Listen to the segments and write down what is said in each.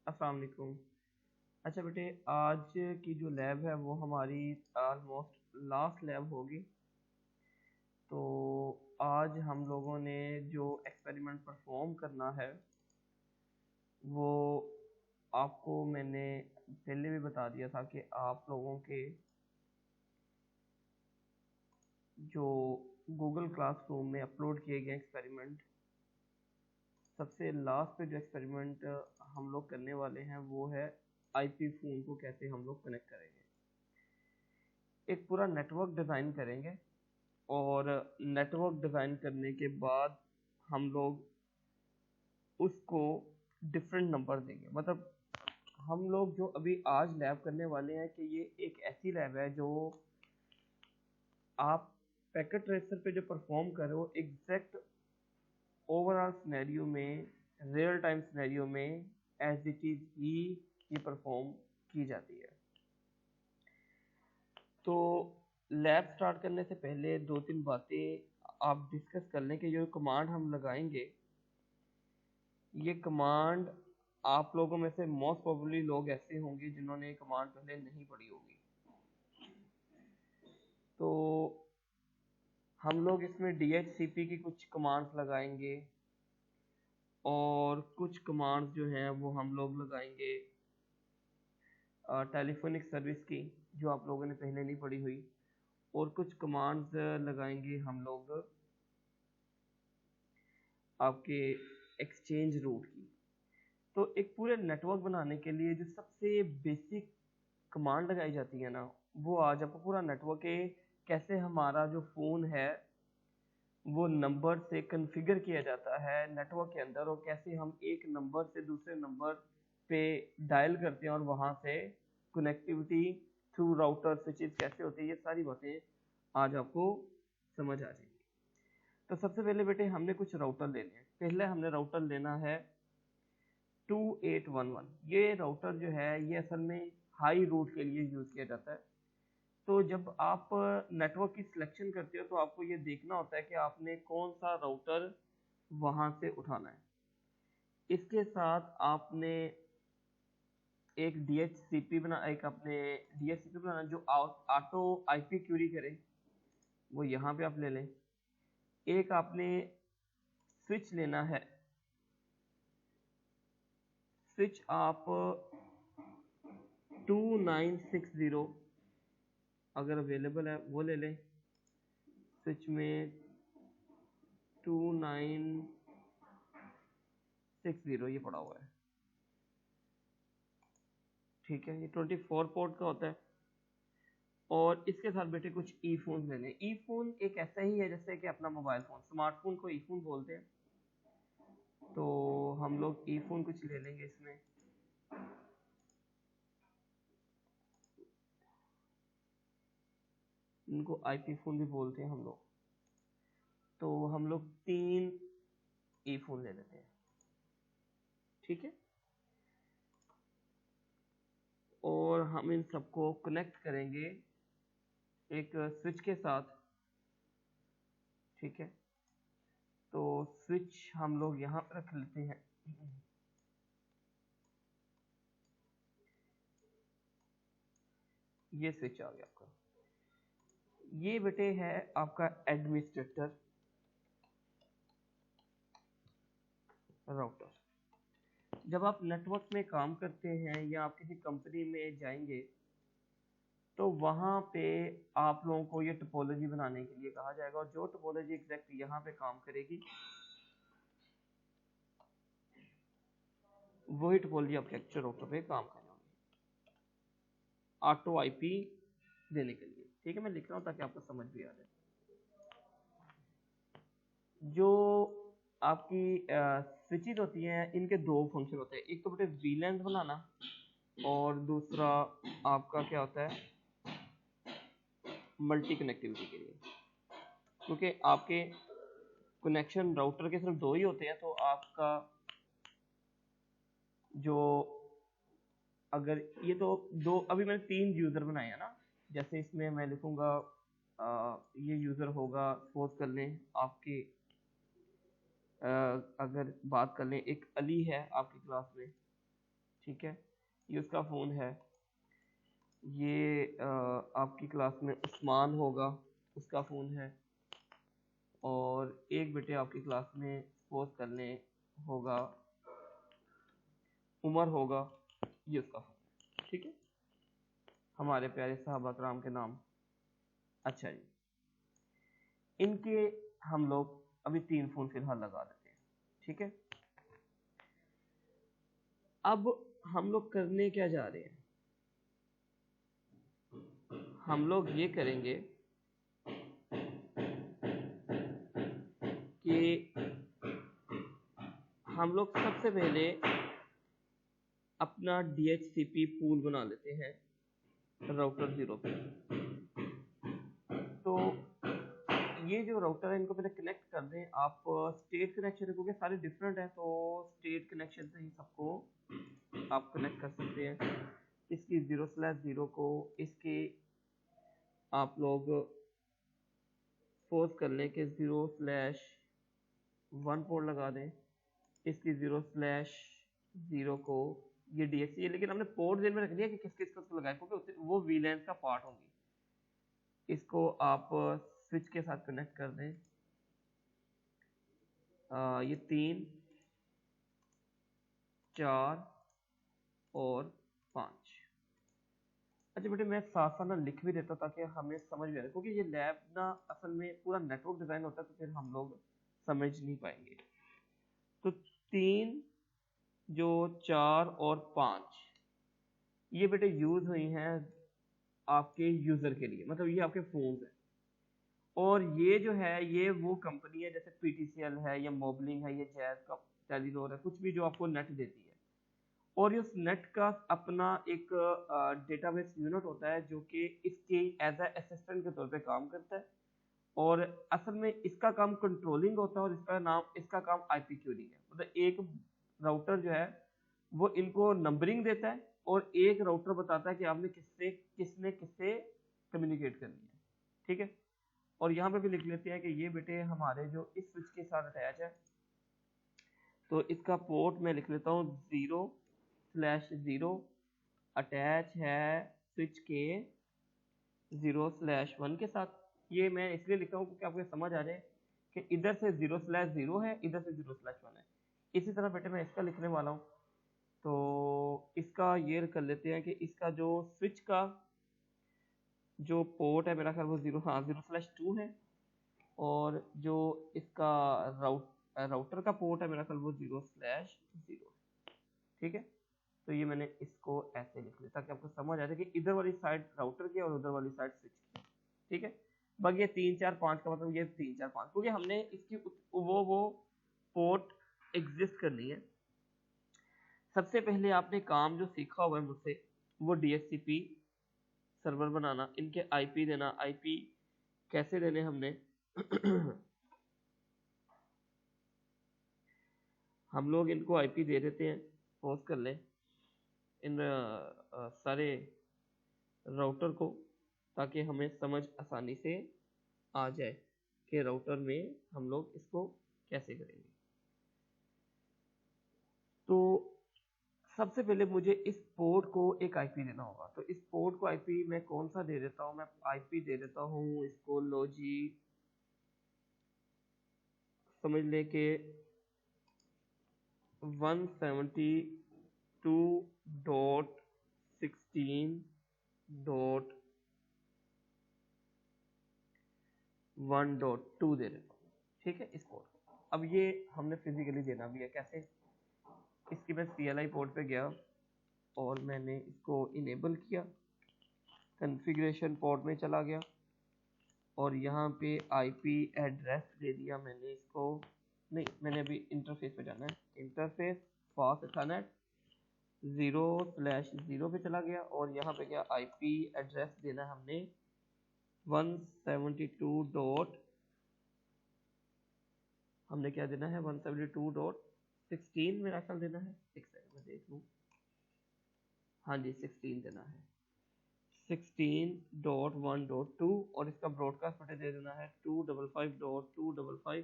अस्सलाम वालेकुम। अच्छा बेटे, आज की जो लैब है वो हमारी ऑलमोस्ट लास्ट लैब होगी। तो आज हम लोगों ने जो एक्सपेरिमेंट परफॉर्म करना है वो आपको मैंने पहले भी बता दिया था कि आप लोगों के जो गूगल क्लासरूम में अपलोड किए गए एक्सपेरिमेंट, सबसे लास्ट पे जो एक्सपेरिमेंट हम लोग करने वाले हैं वो है आईपी फ़ोन को कैसे हम लोग कनेक्ट करेंगे। एक पूरा नेटवर्क डिज़ाइन करेंगे और नेटवर्क डिज़ाइन करने के बाद हम लोग उसको डिफरेंट नंबर देंगे। मतलब हम लोग जो अभी आज लैब करने वाले हैं कि ये एक ऐसी लैब है जो आप पैकेट ट्रेसर पे जो परफॉर्म कर रहे हो एग्जैक्ट ओवरऑल सिनेरियो में, रियल टाइम सिनेरियो में एज इट इज ही ये परफॉर्म की जाती है। तो लैब स्टार्ट करने से पहले दो तीन बातें आप डिस्कस कर लें कि जो कमांड हम लगाएंगे, ये कमांड आप लोगों में से मोस्ट प्रोबेबली लोग ऐसे होंगे जिन्होंने ये कमांड पहले नहीं पढ़ी होगी। तो हम लोग इसमें DHCP की कुछ कमांड्स लगाएंगे और कुछ कमांड्स जो हैं वो हम लोग लगाएंगे टेलीफोनिक सर्विस की, जो आप लोगों ने पहले नहीं पढ़ी हुई, और कुछ कमांड्स लगाएंगे हम लोग आपके एक्सचेंज रूट की। तो एक पूरे नेटवर्क बनाने के लिए जो सबसे बेसिक कमांड लगाई जाती है ना, वो आज आपको पूरा नेटवर्क के कैसे हमारा जो फ़ोन है वो नंबर से कॉन्फ़िगर किया जाता है नेटवर्क के अंदर, और कैसे हम एक नंबर से दूसरे नंबर पे डायल करते हैं और वहाँ से कनेक्टिविटी थ्रू राउटर स्विचेस कैसे होती है, ये सारी बातें आज आपको समझ आ जाएंगी। तो सबसे पहले बेटे हमने कुछ राउटर लेने हैं। पहले हमने राउटर लेना है 2811। ये राउटर जो है ये असल में हाई रूट के लिए यूज़ किया जाता है। तो जब आप नेटवर्क की सिलेक्शन करते हो तो आपको ये देखना होता है कि आपने कौन सा राउटर वहाँ से उठाना है। इसके साथ आपने एक DHCP बनाना जो ऑटो आईपी क्यूरी करे, वो यहाँ पे आप ले लें। एक आपने स्विच लेना है, स्विच आप 2960 अगर अवेलेबल है वो ले लें। स्विच में 2960 ये पड़ा हुआ है, ठीक है। ये 24 पोर्ट का होता है। और इसके साथ बेटे कुछ ई फोन लेने। ई फोन एक ऐसा ही है जैसे कि अपना मोबाइल फोन, स्मार्टफोन को ई फोन बोलते हैं। तो हम लोग ई फोन कुछ ले लेंगे इसमें। इनको आईपी फोन भी बोलते हैं हम लोग। तो हम लोग 3 ई फोन ले लेते हैं, ठीक है। और हम इन सबको कनेक्ट करेंगे एक स्विच के साथ, ठीक है। तो स्विच हम लोग यहाँ पर रख लेते हैं। ये स्विच आ गया आपका। ये बेटे है आपका एडमिनिस्ट्रेटर राउटर। जब आप नेटवर्क में काम करते हैं या आप किसी कंपनी में जाएंगे तो वहाँ पे आप लोगों को ये टोपोलॉजी बनाने के लिए कहा जाएगा, और जो टोपोलॉजी एग्जैक्ट यहाँ पे काम करेगी वही टोपोलॉजी आपके एक्चुअल राउटर पे काम करेगी ऑटो आईपी देने के लिए, ठीक है। मैं लिख रहा हूँ ताकि आपको समझ भी आ जाए। जो आपकी स्विचेस होती हैं इनके दो फंक्शन होते हैं। एक तो बेटे वीलैन बनाना और दूसरा आपका क्या होता है मल्टी कनेक्टिविटी के लिए। क्योंकि आपके कनेक्शन राउटर के सिर्फ दो ही होते हैं, तो आपका जो अगर ये तो दो, अभी मैंने 3 यूज़र बनाए हैं ना। जैसे इसमें मैं लिखूंगा ये यूज़र होगा, सपोज कर लें आपके अगर बात कर लें एक अली है आपकी क्लास में, ठीक है, ये उसका फ़ोन है। ये आपकी क्लास में उस्मान होगा, उसका फ़ोन है। और एक बेटे आपकी क्लास में सपोज कर लें होगा उमर होगा, ये उसका फ़ोन है। ठीक है, हमारे प्यारे साहबा कराम के नाम। अच्छा जी, इनके हम लोग अभी 3 फ़ोन फिलहाल लगा देते हैं। ठीक है, अब हम लोग करने क्या जा रहे हैं, हम लोग ये करेंगे कि हम लोग सबसे पहले अपना DHCP पूल बना लेते हैं राउटर 0 पे। तो ये जो राउटर है इनको पहले कनेक्ट कर दें। आप स्टेट कनेक्शन रखोगे, सारे डिफरेंट है, तो स्टेट कनेक्शन से ही सबको आप कनेक्ट कर सकते हैं। इसकी 0/0 को इसके आप लोग सपोज कर लें कि 0/1 पोर्ट लगा दें। इसकी 0/0 को ये DHC है, लेकिन हमने पोर्ट जेल में रख दिया कि किस किस को लगाए, क्योंकि वो VLAN का पार्ट होंगी। इसको आप स्विच के साथ कनेक्ट कर दें। ये 3, 4 और 5। अच्छा बेटे, मैं साथ साथ ना लिख भी देता ताकि हमें समझ भी आए, क्योंकि ये लैब ना असल में पूरा नेटवर्क डिजाइन होता है, तो फिर हम लोग समझ नहीं पाएंगे। तो 3, जो 4 और 5 ये बेटे यूज हुई हैं आपके यूजर के लिए, मतलब ये आपके फोन है। और ये जो है ये वो कंपनी है जैसे PTCL है या मोबलिंग है या जैज का टेलीनॉर है, कुछ भी जो आपको नेट देती है। और इस नेट का अपना एक डेटाबेस यूनिट होता है जो कि इसके एज ए असिस्टेंट के तौर पे काम करता है। और असल में इसका काम कंट्रोलिंग होता है, और इसका काम IP क्यूरिंग है। मतलब एक राउटर जो है वो इनको नंबरिंग देता है, और एक राउटर बताता है कि आपने किसने किससे कम्युनिकेट करनी है। ठीक है, और यहाँ पे भी लिख लेते हैं कि ये बेटे हमारे जो इस स्विच के साथ अटैच है, तो इसका पोर्ट मैं लिख लेता हूँ 0/0 अटैच है स्विच के 0/1 के साथ। ये मैं इसलिए लिखा हूँ क्योंकि आपको समझ आ जाए कि इधर से 0/0 है, इधर से 0/1 है। इसी तरह बेटे मैं इसका लिखने वाला हूँ। तो इसका ये कर लेते हैं कि इसका जो स्विच का जो पोर्ट है मेरा ख्याल वो 0/2 है, और जो इसका राउटर का पोर्ट है मेरा ख्याल वो 0/0। ठीक है, तो ये मैंने इसको ऐसे लिख लिया ताकि आपको समझ आ जाए कि इधर वाली साइड राउटर की और उधर वाली साइड स्विच की। ठीक है, बाकी ये 3, 4, 5 का मतलब ये 3, 4, 5 क्योंकि हमने इसकी वो पोर्ट एग्जिस्ट करनी है। सबसे पहले आपने काम जो सीखा हुआ है मुझसे वो DHCP सर्वर बनाना, इनके IP देना। IP कैसे देने हमने हम लोग इनको IP दे देते हैं, पोज कर लें इन सारे राउटर को, ताकि हमें समझ आसानी से आ जाए कि राउटर में हम लोग इसको कैसे करेंगे। तो सबसे पहले मुझे इस पोर्ट को एक IP देना होगा। तो इस पोर्ट को IP मैं कौन सा दे देता हूँ, मैं IP दे देता हूँ इसको लो जी, समझ ले के 172.16.1.2 दे देता हूँ। ठीक है, इस पोर्ट को अब ये हमने फिजिकली देना भी है। कैसे, इसकी मैं CLI पोर्ट पे गया और मैंने इसको इनेबल किया, कॉन्फ़िगरेशन पोर्ट में चला गया और यहाँ पे IP एड्रेस दे दिया मैंने इसको। नहीं, मैंने अभी इंटरफेस पे जाना है। इंटरफेस फास्ट इथरनेट 0/0 पे चला गया और यहाँ पे क्या IP एड्रेस देना है हमने 172. हमने क्या देना है 172.16 मेरा ख्याल देना है। एक सेकंड में देख लूँ। हाँ जी, 16 देना है, 16.1.2 और इसका ब्रॉडकास्ट पते दे देना है 255.255.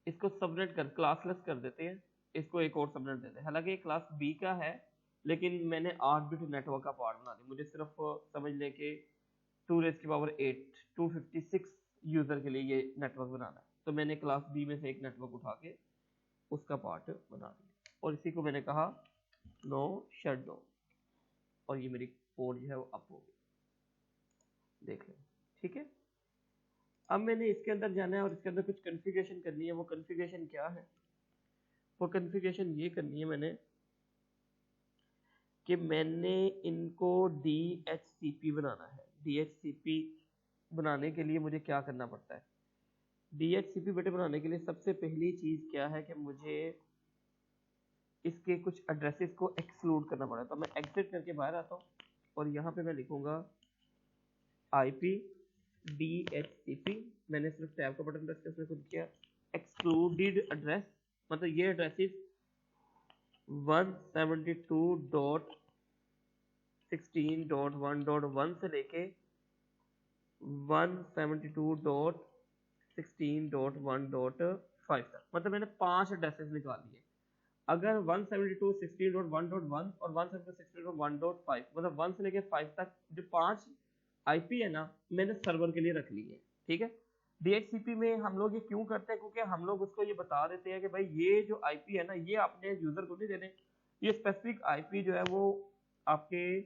इसको सबनेट कर क्लासलेस कर देते हैं। इसको एक और सबनेट दे दें। हालांकि ये क्लास बी का है, लेकिन मैंने 8 बिट नेटवर्क का पार्ट बना दिया। मुझे सिर्फ समझ ले के 2⁸ 256 यूजर के लिए ये नेटवर्क बनाना है, तो मैंने क्लास बी में से एक नेटवर्क उठा के उसका पार्ट बना दिया और इसी को मैंने कहा नो शट डाउन, और ये मेरी पोर्ट जो है वो अप हो गई, देख लें। ठीक है, अब मैंने इसके अंदर जाना है और इसके अंदर कुछ कॉन्फ़िगरेशन करनी है। वो कॉन्फ़िगरेशन क्या है? वो कॉन्फ़िगरेशन ये करनी है मैंने कि मैंने इनको DHCP बनाना है। DHCP बनाने के लिए मुझे क्या करना पड़ता है? DHCP बेटे बनाने के लिए सबसे पहली चीज़ क्या है कि मुझे इसके कुछ एड्रेसेस को एक्सक्लूड करना पड़ा। तो मैं एग्जिट करके बाहर आता हूँ और यहाँ पे मैं लिखूंगा IP DHCP। मैंने सिर्फ टैब का बटन प्रेस करके खुद किया। एक्सक्लूडेड एड्रेस मतलब ये एड्रेसेस 172.16.1.1 से लेके 172.16.1.5 तक, मतलब मैंने 5 एड्रेसेस निकाल लिए। अगर 172.16.1.1 और 172.16.1.5 मतलब 1 से लेके 5 तक जो 5 IP है ना, मैंने सर्वर के लिए रख ली है। ठीक है, DHCP में हम लोग ये क्यों करते हैं? क्योंकि हम लोग उसको ये बता देते हैं कि भाई ये जो IP है ना, ये अपने यूजर को नहीं देने, ये स्पेसिफिक IP जो है वो आपके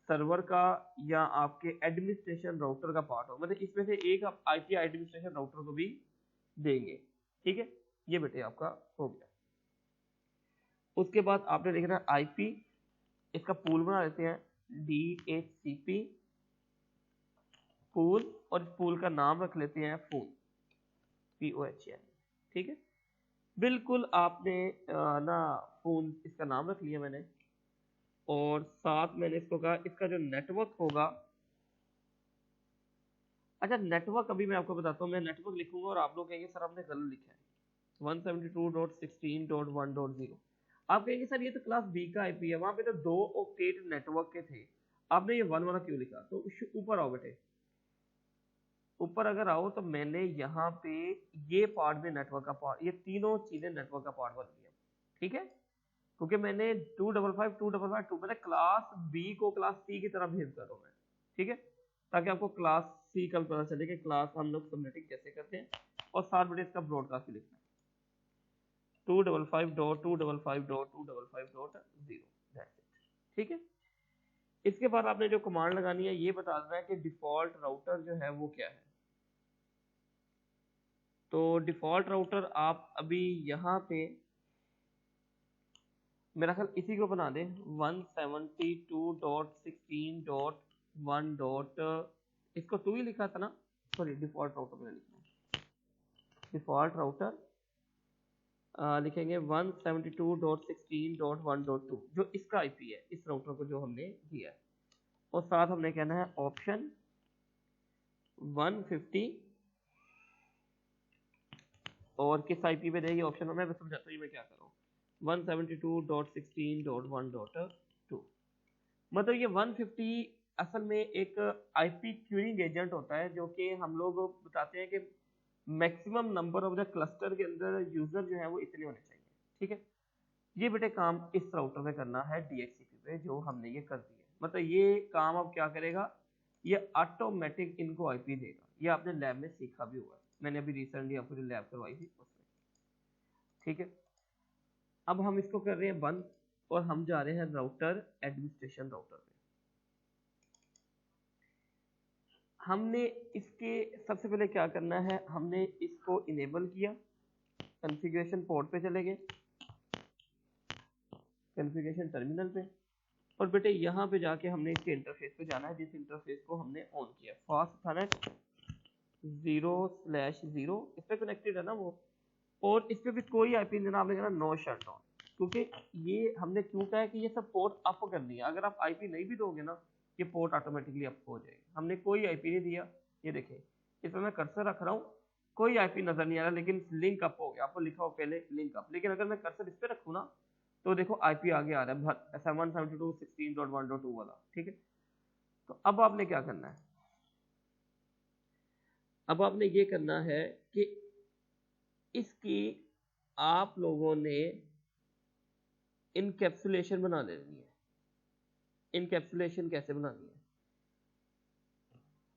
सर्वर का या आपके एडमिनिस्ट्रेशन राउटर का पार्ट हो, मतलब इसमें से एक आप IP एडमिनिस्ट्रेशन राउटर को भी देंगे। ठीक है, ये बेटे आपका हो गया। उसके बाद आपने लिखना है IP, इसका पूल बना देते हैं DHCP पूल, और इस पूल का नाम रख लेते हैं फोन, POHN। ठीक है, बिल्कुल आपने ना फोन इसका नाम रख लिया मैंने, और साथ मैंने इसको कहा इसका जो नेटवर्क होगा। अच्छा, नेटवर्क अभी मैं आपको बताता हूँ। मैं नेटवर्क लिखूंगा और आप लोग कहेंगे सर आपने गलत लिखा है 172.16.1.0। आप कहेंगे सर ये तो क्लास बी का IP है, वहां पे तो 2 ऑक्टेट नेटवर्क के थे, आपने ये 1 वाला क्यों लिखा? तो ऊपर आओ बेटे, ऊपर अगर आओ तो मैंने यहाँ पे ये पार्ट भी नेटवर्क का पार्ट, ये तीनों चीजें नेटवर्क का पार्ट बन गया। ठीक है, क्योंकि मैंने 255 मैंने क्लास बी को क्लास सी की तरह भेज कर रहा हूँ मैं। ठीक है, ताकि आपको क्लास सी का भी पता चले कि क्लास हम लोग सबनेटिंग कैसे करते हैं, और साथ में इसका ब्रॉडकास्ट भी लिखना है 255.255.255.0। ठीक है, इसके बाद आपने जो कमांड लगानी है ये बता देना है कि डिफॉल्ट राउटर जो है वो क्या है। तो डिफॉल्ट राउटर आप अभी यहाँ पे मेरा ख्याल इसी को बना दें 172.16.1. इसको 2 ही लिखा था ना, सॉरी डिफॉल्ट राउटर में लिखना है। डिफॉल्ट राउटर लिखेंगे 172.16.1.2 जो इसका IP है, इस राउटर को जो हमने दिया है, और साथ हमने कहना है ऑप्शन 150, और किस IP पे देगी ऑप्शन में मैं समझाता हूँ मैं क्या कर रहा हूँ। 172.16.1.2 मतलब ये 150 असल में एक IP क्यूइंग एजेंट होता है, जो कि हम लोग बताते हैं कि maximum number of the cluster के अंदर यूजर जो है वो इतने होने चाहिए। ठीक है, ये बेटे काम इस राउटर में करना है DHCP पे, जो हमने ये कर दिया। मतलब ये काम अब क्या करेगा, ये ऑटोमेटिक इनको IP देगा। ये आपने लैब में सीखा भी हुआ है, मैंने अभी रिसेंटली आपको जो लैब करवाई थी उसमें। ठीक है, अब हम इसको कर रहे हैं बंद और हम जा रहे हैं राउटर एडमिनिस्ट्रेशन राउटर पे। हमने इसके सबसे पहले क्या करना है, हमने इसको इनेबल किया, कॉन्फ़िगरेशन पोर्ट पे चले गए, कॉन्फ़िगरेशन टर्मिनल पे, और बेटे यहाँ पे जाके हमने इसके इंटरफेस पे जाना है, जिस इंटरफेस को हमने ऑन किया। फास्ट थानेट 0/0 इस पे कनेक्टेड है ना वो, और इस पे भी कोई IP देना, आपने कहना नो शट डाउन, क्योंकि ये हमने क्यों कहा है कि ये सब पोर्ट अप करनी है। अगर आप IP नहीं भी दोगे ना, ये पोर्ट ऑटोमेटिकली अप हो जाएगी। हमने कोई IP नहीं दिया, ये देखिए इसमें मैं कर्सर रख रहा हूँ, कोई IP नजर नहीं आ रहा, लेकिन लिंक अप हो गया। आपको लिखा हो पहले लिंक अप, लेकिन अगर मैं कर्सर इस पे रखूँ ना तो देखो IP आगे आ रहा है 172.16.1.2 वाला। ठीक है, तो अब आपने क्या करना है, अब आपने ये करना है कि इसकी आप लोगों ने इनकैप्सुलेशन बना लेनी है। इनकैप्सुलेशन कैसे बनानी है?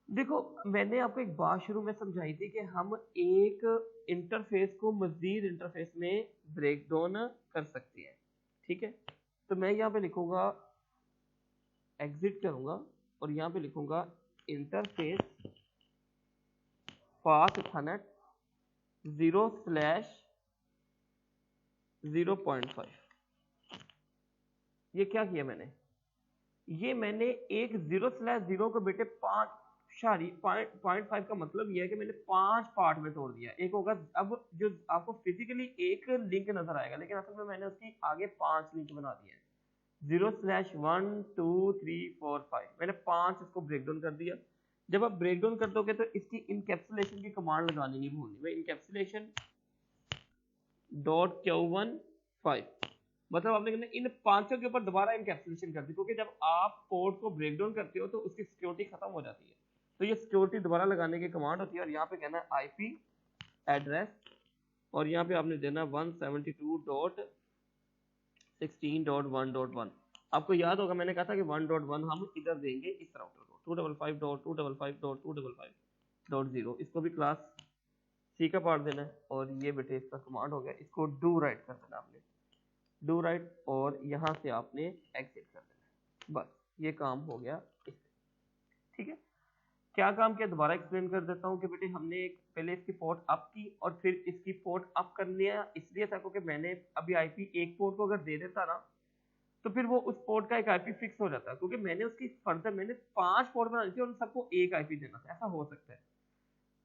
देखो, मैंने आपको एक बात शुरू में समझाई थी कि हम एक इंटरफेस को मजीद इंटरफेस में ब्रेक डाउन कर सकते हैं। ठीक है, तो मैं यहाँ पे लिखूंगा, एग्जिट करूंगा और यहाँ पे लिखूंगा इंटरफेस पाथ इथरनेट 0/0.5। ये क्या किया मैंने? ये मैंने एक 0/0 को बेटे 5.5 का मतलब ये है कि मैंने 5 पार्ट में तोड़ दिया। एक होगा, अब जो आपको फिजिकली एक लिंक नजर आएगा, लेकिन असल में मैंने उसकी आगे 5 लिंक बना दिए हैं। 0/1 2 3 4 5 मैंने 5 इसको ब्रेक डाउन कर दिया। जब आप ब्रेक डाउन कर दोगे तो इसकी इनकैप्सुलेशन की कमांड लगानी नहीं भूलनी। मैं इनकैप्सुलेशन .q15 मतलब आपने कहना इन 5 के ऊपर दोबारा इनकैप्सुलेशन कर दी, क्योंकि जब आप पोर्ट को ब्रेक डाउन करते हो तो उसकी सिक्योरिटी खत्म हो जाती है, तो ये सिक्योरिटी दोबारा लगाने की कमांड होती है। और यहाँ पे कहना है आईपी एड्रेस और यहाँ पे आपने देना 172.16.1.1। आपको याद होगा मैंने कहा था कि 1.1 हम इधर देंगे इस राउटर को, 255.255.255.0 इसको भी क्लास सी का पार्ट देना है। और ये बेटे इसका कमांड हो गया, इसको डू राइट कर देना आपने, डू राइट, और यहाँ से आपने एग्जिट कर देना। बस ये काम हो गया इससे। ठीक है, क्या काम किया दोबारा एक्सप्लेन कर देता हूँ कि बेटे हमने एक पहले इसकी पोर्ट अप की और फिर इसकी पोर्ट अप कर लिया, इसलिए था क्योंकि मैंने अभी आईपी एक पोर्ट को अगर दे देता ना तो फिर वो उस पोर्ट का एक आईपी फिक्स हो जाता, क्योंकि मैंने उसकी फर्दर मैंने 5 पोर्ट बना दी थी और सबको एक आईपी देना था। ऐसा हो सकता है,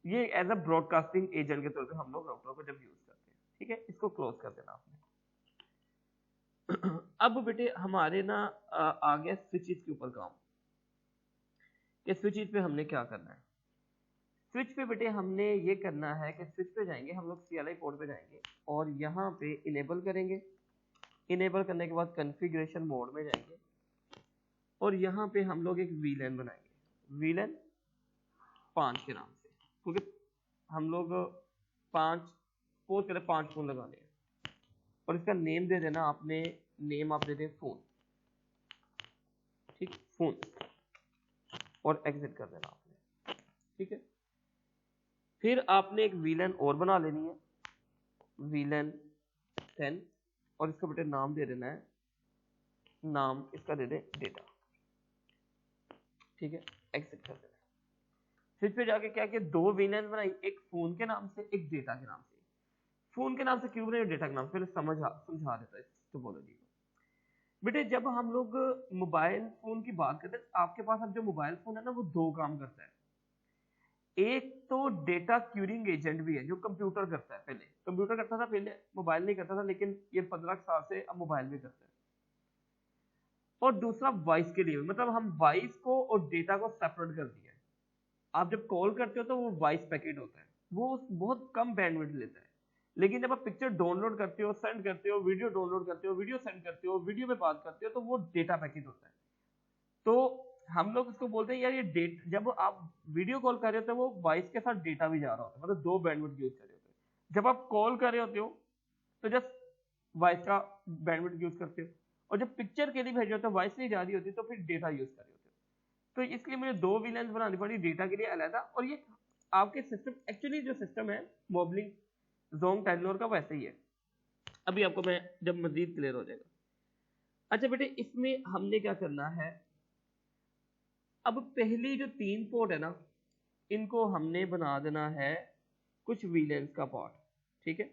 ये एज अ ब्रॉडकास्टिंग एजेंट के तौर पे हम लोग राउटर को जब यूज करते हैं। ठीक है, इसको क्लोज कर देना आपने। अब बेटे हमारे ना आ गया स्विचेस के ऊपर काम, कि स्विचेस पे हमने क्या करना है। स्विच पे बेटे हमने ये करना है कि स्विच पे जाएंगे हम लोग, CLI पोर्ट पे जाएंगे और यहाँ पे इनेबल करेंगे। इनेबल करने के बाद कॉन्फ़िगरेशन मोड में जाएंगे और यहाँ पे हम लोग एक VLAN बनाएंगे, VLAN 5 के नाम से, क्योंकि हम लोग 5 पोर्ट करें, 5 फोन लगाने हैं। और इसका नेम दे देना आपने, नेम आप दे दें फोन, ठीक, फोन, और एग्जिट कर देना आपने। ठीक है, फिर आपने एक VLAN और बना लेनी है, VLAN 10, और इसको बेटे नाम दे देना है, नाम इसका दे दे डेटा। ठीक है, एग्जिट कर देना। फिर जाके क्या किया, 2 VLAN बनाई, एक फोन के नाम से एक डेटा के नाम से। फोन के नाम से क्यों बनाई, डेटा के नाम से, पहले समझा देता है टोपोलॉजी को। बेटे जब हम लोग मोबाइल फोन की बात करते हैं, आपके पास अब जो मोबाइल फोन है ना वो 2 काम करता है। एक तो डेटा क्यूरिंग एजेंट भी है जो कंप्यूटर करता है, पहले कंप्यूटर करता था, पहले मोबाइल नहीं करता था, लेकिन ये 15 साल से अब मोबाइल भी करता है। और दूसरा वॉइस के लिए, मतलब हम वॉइस को और डेटा को सेपरेट कर दिया है। आप जब कॉल करते हो तो वो वॉइस पैकेट होता है, वो बहुत कम बैंडविड्थ लेता है, लेकिन जब आप पिक्चर डाउनलोड करते हो, सेंड करते हो, वीडियो डाउनलोड करते हो, वीडियो सेंड करते हो, वीडियो में बात करते हो, तो वो डेटा पैकेट होता है। तो हम लोग इसको बोलते हैं यार ये डेट, जब आप वीडियो कॉल कर रहे होते हो वो वॉइस के साथ डेटा भी जा रहा होता है, मतलब 2 बैंडविड्थ यूज कर रहे होते हैं। जब आप कॉल कर रहे होते हो तो जस्ट वॉइस का बैंडविड्थ यूज करते हो, और जब पिक्चर के लिए भेज रहे होते हो, वॉइस नहीं जा रही होती, तो फिर डेटा यूज कर रहे होते हो। तो इसलिए मुझे 2 VLANs बनानी पड़ी, डेटा के लिए अलग, और ये आपके सिस्टम, एक्चुअली जो सिस्टम है मोबलिंग जोंग टेलीनॉर का वैसे ही है। अभी आपको मैं जब मजीद क्लियर हो जाएगा। अच्छा बेटे, इसमें हमने क्या करना है, अब पहली जो 3 पोर्ट है ना, इनको हमने बना देना है कुछ VLANs का पार्ट। ठीक है,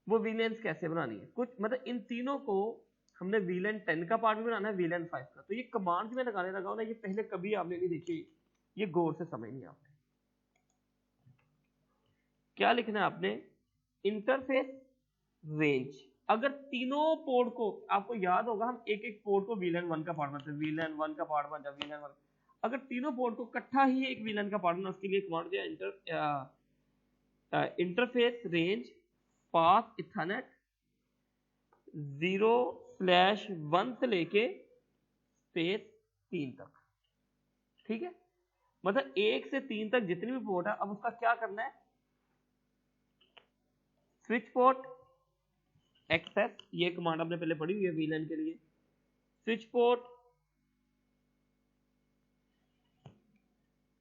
वो VLANs कैसे बनानी है, कुछ मतलब इन तीनों को हमने VLAN 10 का पार्ट भी बनाना है, VLAN 5 का। तो ये कमांड मैं लगाने लगा हूं ना, ये पहले कभी आपने नहीं देखी, ये गौर से समझनी है आपने। क्या लिखना है आपने, इंटरफेस रेंज। अगर तीनों पोर्ट को, आपको याद होगा हम एक एक पोर्ट को VLAN 1 का पार्ट बनाते हैं, VLAN 1 का पार्ट बन जाए VLAN 1। अगर तीनों पोर्ट को इकट्ठा ही एक VLAN का पार्ट बनाना, उसके लिए कमांड दिया इंटरफेस रेंज पाथ इथरनेट 0/1 से लेके स्पेस 3 तक। ठीक है, मतलब 1 से 3 तक जितनी भी पोर्ट है, अब उसका क्या करना है, स्विच पोर्ट एक्सेस, ये कमांड आपने पहले पढ़ी हुई है वीलन के लिए। स्विच पोर्ट,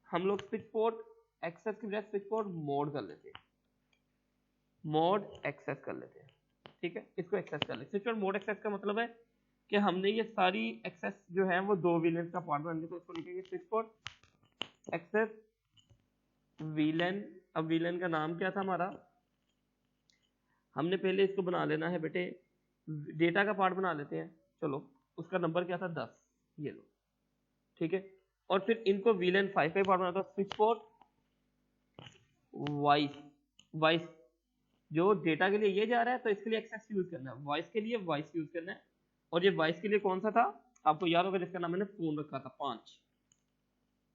हम लोग स्विच पोर्ट एक्सेस की बजाय स्विच पोर्ट मोड कर लेते हैं, मोड एक्सेस कर लेते हैं, ठीक है, इसको एक्सेस कर लेते। स्विच पोर्ट मोड एक्सेस का मतलब है कि हमने ये सारी एक्सेस जो है वो दो वीलन का पार्ट बनेंगे, तो इसको लिखेंगे स्विच पोर्ट एक्सेस वीलन। अब वीलन का नाम क्या था हमारा, हमने पहले इसको बना लेना है बेटे, डेटा का पार्ट बना लेते हैं, चलो उसका नंबर क्या था 10, ये लो, ठीक है। और फिर इनको वीलन 5 का पार्ट बनाता है, स्विच पोर्ट वॉइस, जो डेटा के लिए ये जा रहा है तो इसके लिए एक्सेस यूज करना है, वॉइस के लिए वॉइस यूज करना है। और ये वॉइस के लिए कौन सा था, आपको याद होगा जिसका नाम मैंने फोन रखा था 5,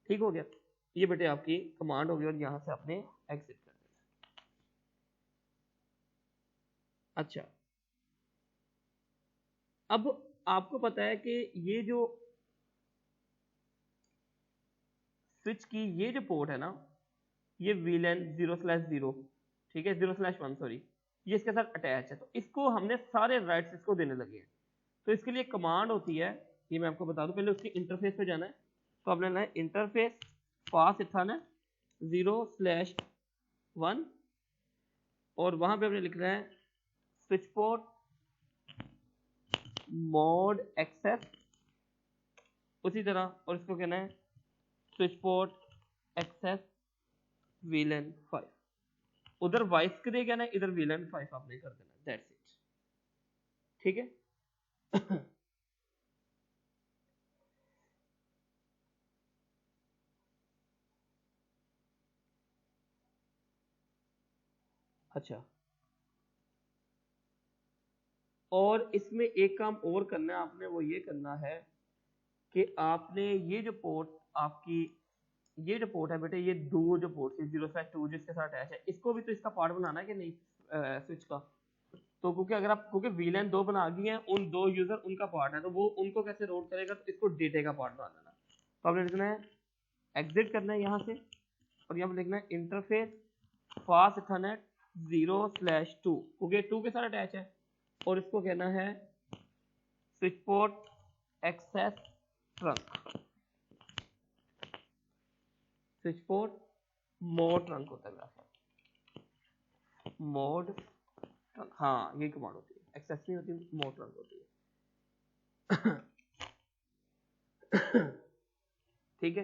ठीक हो गया। ये बेटे आपकी कमांड होगी और यहां से आपने एग्जिट कर देना। अच्छा, अब आपको पता है कि ये जो स्विच की ये जो पोर्ट है ना, ये वीलन 0/0, ठीक है, 0/1 सॉरी, ये इसके साथ अटैच है, तो इसको हमने सारे राइट्स इसको देने लगे हैं। तो इसके लिए कमांड होती है, ये मैं आपको बता दूं, पहले उसके इंटरफेस पे जाना है, तो आपने लेना है इंटरफेस पास इथाना 0/1 और वहां पे आपने लिखना है स्विच पोर्ट मोड एक्सेस, उसी तरह, और इसको कहना है स्विच पोर्ट एक्सेस वीलन 5। उधर वॉइस के लिए कहना है, इधर वीलन 5 आपने कर देना, दैट्स इट, ठीक है। अच्छा, और इसमें एक काम और करना है आपने, वो ये करना है कि आपने ये जो पोर्ट आपकी, ये जो पोर्ट है बेटे, ये दो जो पोर्ट है 0/2 जिसके साथ अटैच है, इसको भी तो इसका पार्ट बनाना है कि नहीं, स्विच का। तो क्योंकि अगर आप, क्योंकि वीलन 2 बना दिए हैं, उन दो यूजर उनका पार्ट है, तो वो उनको कैसे रोड करेगा, तो इसको डेटा का पार्ट बना देना। तो आपने लिखना है, एग्जिट करना है यहाँ से, और यहाँ पे लिखना है इंटरफेस फास्ट इथरनेट 0/2, क्योंकि 2 के साथ अटैच है, और इसको कहना है switch port access trunk, switch port mode trunk होता है मेरा, मोड ट्रंक, हाँ ये कमांड होती है, एक्सेस नहीं होती, मोड ट्रंक होती है। ठीक है,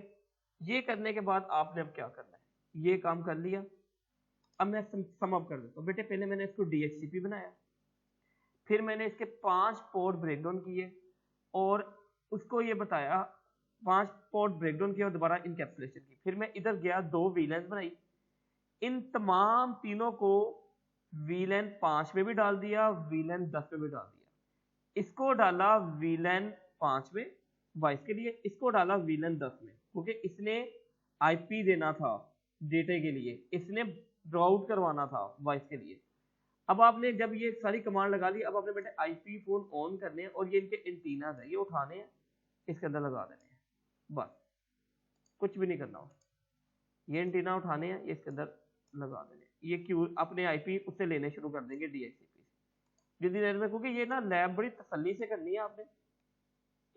ये करने के बाद आपने अब क्या करना है, ये काम कर लिया। अब मैं सम अप कर देता हूँ बेटे, पहले मैंने इसको DHCP बनाया, फिर मैंने इसके 5 पोर्ट ब्रेकडाउन किए, और उसको ये बताया, 5 पोर्ट ब्रेकडाउन किया और दोबारा इनकैप्सुलेशन की। फिर मैं इधर गया, 2 वीलेंस बनाई, इन तमाम तीनों को वीलेन 5 में भी डाल दिया, वीलेन 10 में भी डाल दिया। इसको डाला वीलेन 5 में वॉइस के लिए, इसको डाला वीलेन 10 में, क्योंकि इसने IP देना था डेटा के लिए, इसने ब्राउट करवाना था वॉइस के लिए। अब आपने जब ये सारी कमांड लगा ली, अब आपने बेटे IP फोन ऑन करने हैं, और ये इनके एंटीना है, ये उठाने हैं, इसके अंदर लगा देने हैं, बस कुछ भी नहीं करना हो। ये एंटीना उठाने हैं, ये इसके अंदर लगा देने, ये क्यों अपने IP उससे लेने शुरू कर देंगे DHCP जितनी देर में, क्योंकि ये ना लैब बड़ी तसल्ली से करनी है आपने,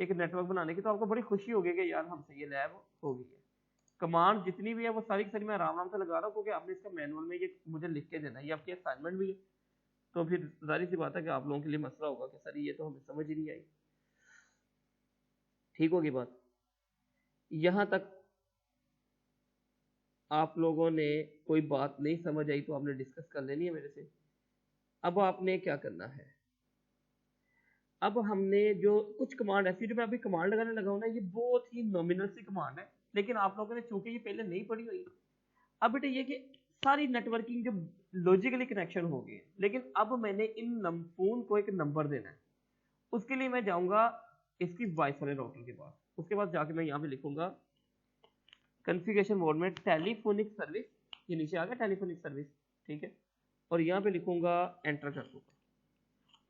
एक नेटवर्क बनाने की, तो आपको बड़ी खुशी होगी कि यार हमसे ये लैब हो गई है। कमांड जितनी भी है वो सारी की सारी मैं आराम से लगा रहा हूँ, क्योंकि आपने इसका मैनुअल में ये मुझे लिख के देना है, ये आपकी असाइनमेंट भी है, तो फिर जाहिर सी बात है कि आप लोगों के लिए मसला होगा कि सर ये तो हमें समझ ही नहीं आई। ठीक होगी बात, यहां तक आप लोगों ने कोई बात नहीं समझ आई तो आपने डिस्कस कर लेनी है मेरे से। अब आपने क्या करना है, अब हमने जो कुछ कमांड ऐसी, जो मैं अभी कमांड लगाने लगा हूं ना, ये बहुत ही नॉमिनल सी कमांड है, लेकिन आप लोगों ने चूंकि ये पहले नहीं पढ़ी हुई। अब बेटे ये कि सारी नेटवर्किंग जो लॉजिकली कनेक्शन हो गए, लेकिन अब मैंने इन फोन को एक नंबर देना है, उसके लिए मैं जाऊंगा इसकी वॉइस वाले राउटर के पास, उसके बाद जाके मैं यहाँ पे लिखूंगा कॉन्फ़िगरेशन मोड में टेलीफोनिक सर्विस, ये नीचे आ गया टेलीफोनिक सर्विस, ठीक है, और यहाँ पे लिखूंगा एंटर कर दूंगा।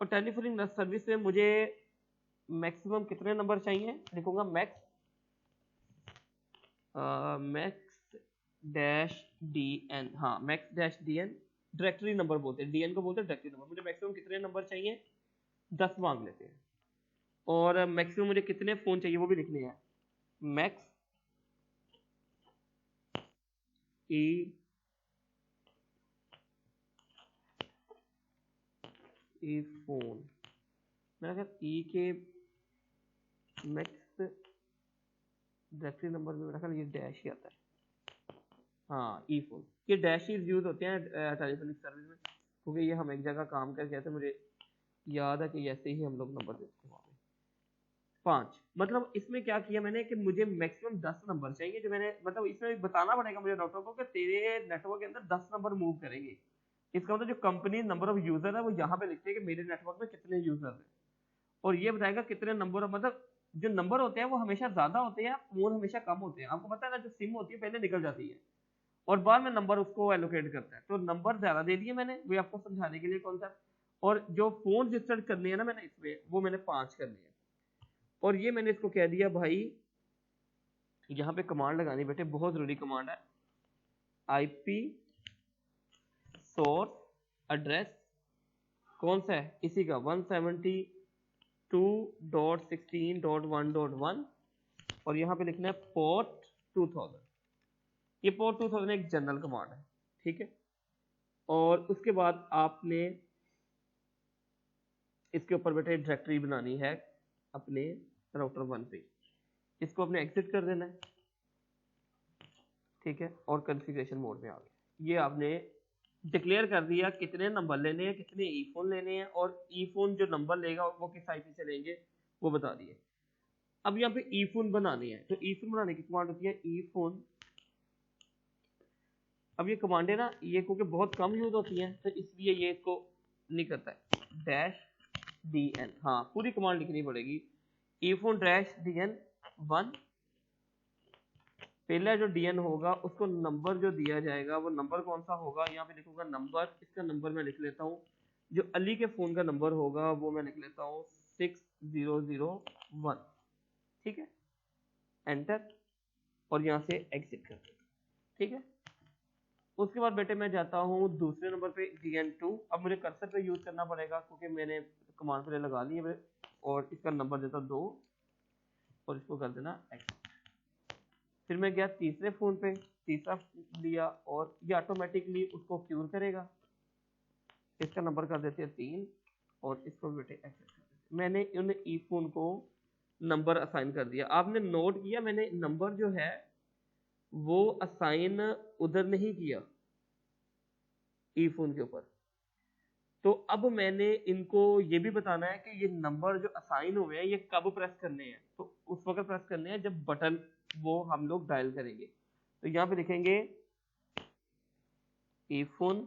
और टेलीफोनिक सर्विस में मुझे मैक्सिमम कितने नंबर चाहिए, लिखूंगा मैक्स डैश DN, हाँ max dash DN directory number बोलते हैं, डीएन को बोलते हैं डायरेक्टरी नंबर। मुझे मैक्सिमम कितने नंबर चाहिए, 10 मांग लेते हैं। और मैक्सिमम मुझे कितने फ़ोन चाहिए वो भी लिखने हैं, मैक्स ई ई फोन, मेरा ख्याल ई के मैक्स डायरेक्टरी नंबर में मेरा ख्याल ये डैश ही आता है। हाँ ई फोन, ये डैश ही यूज होते हैं टेलीफोनिक सर्विस में, क्योंकि ये हम एक जगह काम करके आते, मुझे याद है कि ऐसे ही हम लोग नंबर देते हैं। 5 मतलब इसमें क्या किया मैंने कि मुझे मैक्सिमम 10 नंबर चाहिए, जो मैंने मतलब इसमें बताना पड़ेगा मुझे डॉक्टर को कि तेरे नेटवर्क के अंदर 10 नंबर मूव करेंगे। इसका मतलब जो कंपनी नंबर ऑफ यूजर है वो यहाँ पे लिखते हैं कि मेरे नेटवर्क में कितने यूजर हैं, और ये बताएगा कितने नंबर, मतलब जो नंबर होते हैं वो हमेशा ज्यादा होते हैं, फोन हमेशा कम होते हैं। आपको पता है ना, जो सिम होती है पहले निकल जाती है और बाद में नंबर उसको एलोकेट करता है। तो नंबर ज्यादा दे दिए मैंने, वो आपको समझाने के लिए कॉन्सेप्ट। और जो फोन रजिस्टर करने हैं ना मैंने इसमें, वो मैंने 5 करने हैं। और ये मैंने इसको कह दिया भाई, यहाँ पे कमांड लगानी बेटे, बहुत जरूरी कमांड है। आईपी सोर्स एड्रेस कौन सा है, इसी का 172.16.1.1, और यहाँ पे लिखना है पोर्ट 2000। ये पोर्ट 2000 एक जनरल कमांड है, ठीक है। और उसके बाद आपने इसके ऊपर बेटे डायरेक्टरी बनानी है अपने राउटर 1 पे, इसको अपने एग्जिट कर देना है, ठीक है। और कॉन्फ़िगरेशन मोड में आ गया, ये आपने डिक्लेयर कर दिया कितने नंबर लेने हैं, कितने ई फोन लेने हैं, और ई फोन जो नंबर लेगा वो किस आईपी से लेंगे वो बता दिए। अब यहाँ पे ई फोन बनानी है, तो ई फोन बनाने की कमांड होती है ई फोन। अब ये कमांडें ना ये क्योंकि बहुत कम यूज होती हैं तो इसलिए ये इसको नहीं करता है, डैश डी एन, हाँ पूरी कमांड लिखनी पड़ेगी। ई फोन डैश डी एन 1, पहला जो डीएन होगा उसको नंबर जो दिया जाएगा वो नंबर कौन सा होगा, यहाँ पे लिखूंगा नंबर, इसका नंबर मैं लिख लेता हूँ, जो अली के फोन का नंबर होगा वो मैं लिख लेता हूँ 6001, ठीक है। एंटर, और यहाँ से एग्जिट कर देता, ठीक है। उसके बाद बेटे मैं जाता हूँ दूसरे नंबर पे DN2। अब मुझे कर्सर पे यूज करना पड़ेगा क्योंकि मैंने कमांड पे लगा ली है, और इसका नंबर देता 2 और इसको कर देना एक्स। फिर मैं गया तीसरे फोन पे, तीसरा लिया और ये ऑटोमेटिकली उसको क्यूर करेगा। इसका नंबर कर देते हैं 3 और इसको बेटे एक्सेस कर देते। मैंने उन ई फोन को नंबर असाइन कर दिया। आपने नोट किया मैंने नंबर जो है वो असाइन उधर नहीं किया ई फोन के ऊपर। तो अब मैंने इनको ये भी बताना है कि ये नंबर जो असाइन हुए हैं ये कब प्रेस करने हैं, तो उस वक्त प्रेस करने हैं जब बटन वो हम लोग डायल करेंगे। तो यहाँ पे लिखेंगे ई फोन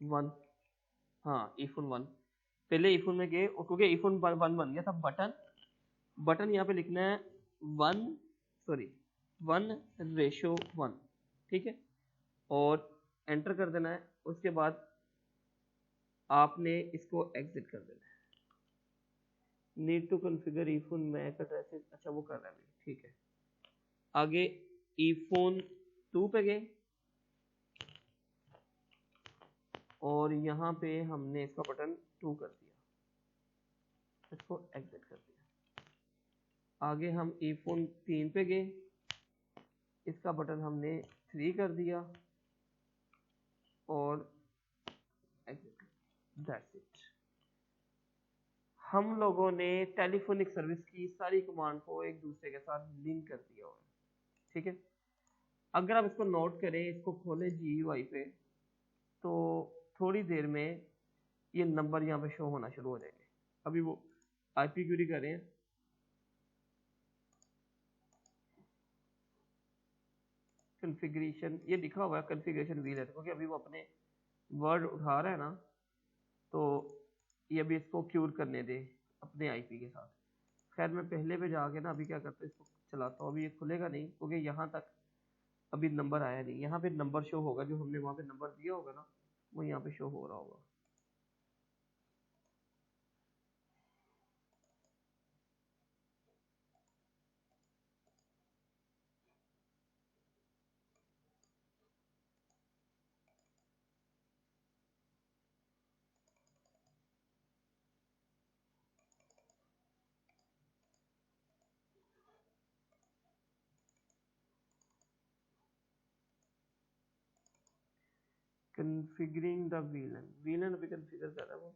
1, हाँ ई फोन 1, पहले ई फोन में गए क्योंकि ई फोन 1 बन गया था, बटन बटन यहाँ पे लिखना है 1:1, ठीक है, और एंटर कर देना है। उसके बाद आपने इसको एग्जिट कर देना है। Need to configure e phone MAC addresses, अच्छा वो कर रहा है अभी, ठीक है। आगे ई फोन 2 पे गए और यहाँ पे हमने इसका बटन 2 कर दिया, इसको एग्जिट कर दिया। आगे हम ई फोन 3 पे गए, इसका बटन हमने 3 कर दिया और एग्जिट, दैट्स इट। हम लोगों ने टेलीफोनिक सर्विस की सारी कमांड को एक दूसरे के साथ लिंक कर दिया हुआ है, ठीक है। अगर आप इसको नोट करें, इसको खोलें GUI पे, तो थोड़ी देर में ये नंबर यहाँ पे शो होना शुरू हो जाएंगे। अभी वो IP क्यूरी कर रहे हैं, कॉन्फ़िगरेशन ये लिखा हुआ है कॉन्फ़िगरेशन व्हील है, क्योंकि अभी वो अपने वर्ड उठा रहा है ना, तो ये अभी इसको क्यूर करने दे अपने IP के साथ। खैर मैं पहले पे जाके ना अभी क्या करता हूँ, इसको चलाता हूँ। अभी ये खुलेगा नहीं क्योंकि यहाँ तक अभी नंबर आया नहीं। यहाँ पे नंबर शो होगा, जो हमने वहाँ पे नंबर दिया होगा ना वो यहाँ पे शो हो रहा होगा। कन्फिगरिंग द वीलन अभी कन्फिगर कर रहा है वो।